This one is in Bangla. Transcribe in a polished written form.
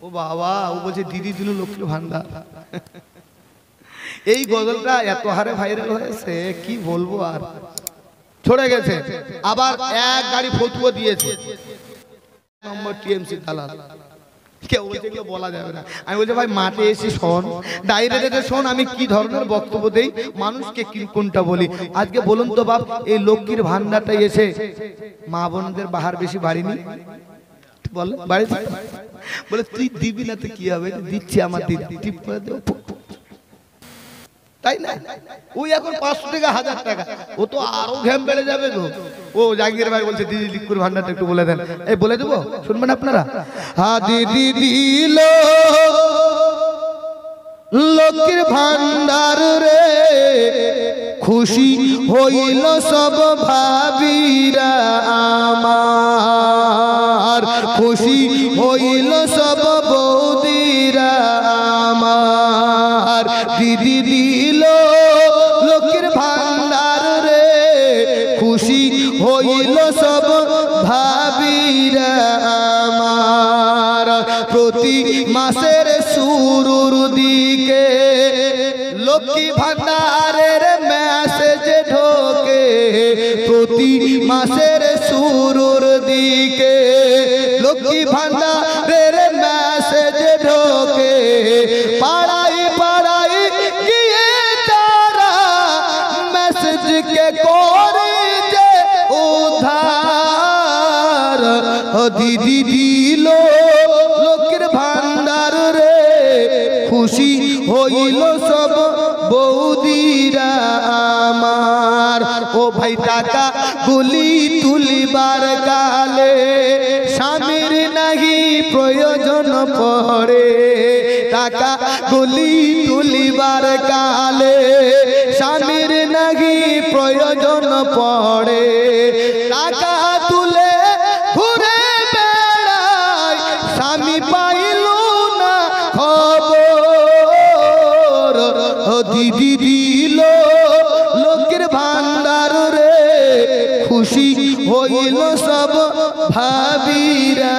ও বাবা, ও বলছে দিদি দিল লক্ষ্মীর ভান্ডার। এই গজলটা এত হারে ভাইরাল হয়েছে কি বলবো, আর ছড়ে গেছে। আবার এক গাড়ি ফতুয়া দিয়েছে নম্বর টিএমসি দালাল, কেউ বলছে এগুলো বলা যাবে না। আমি বলছি ভাই মাঠে এসে শোন, ডাইরেক্টে শোন আমি কি ধরনের বক্তব্য দেই, মানুষকে কি কোনটা বলি। আজকে বলুন তো বাপ, এই লক্ষ্মীর ভান্ডারটা এসে মা বোনদের বাহার বেশি বাড়িনি? বলো বাড়ি, বলে তুই দিবি না তো কি হবে, দিচ্ছি আমার দিদি, টিপ করে দেবো, তাই না? ওই এখন 500 টাকা 1000 টাকা, ও তো আরো ঘ্যাম বেড়ে যাবে তো। ও জাহাঙ্গীর ভাই বলছে দিদি লিকুর ভান্ডারটা একটু বলে দেন। এই বলে দেবো, শুনবেন আপনারা? হ্যাঁ, দিদি দিল লক্ষ্মীর ভান্ডার রে, খুশি হইল সব ভাবিরা আমার, খুশি হইল সব বৌদিরা আমার। দিদি দিল লক্ষ্মীর ভান্ডার রে, খুশি হইল সব ভাবিরা আমার। প্রতি মাসের শুরুর দিকে লক্ষ্মী ভান্ডারের মেসেজ ঢোকে, প্রতি মাসের শুরুর দিকে লক্ষ্মী ভান্ডারের মেসেজ ঢোকে। পাড়াই পাড়াই গিয়ে তারা মেসেজকে করে যে উদ্ধার। দিদি দিল লক্ষ্মীর ভান্ডার রে, খুশি হইল সব বৌদিরা আমার। ও ভাই টাকা গুলি তুলিবার কালে স্বামীর নাহি প্রয়োজন পড়ে, টাকা গুলি তুলিবার কালে স্বামীর নাহি প্রয়োজন পড়ে। টাকা তুলে ঘুরে বেড়ায়, স্বামী পাইল না খবর। দিদি দিল লক্ষ্মীর ভান্ডার রে, খুশি হইল সব ভাবিরা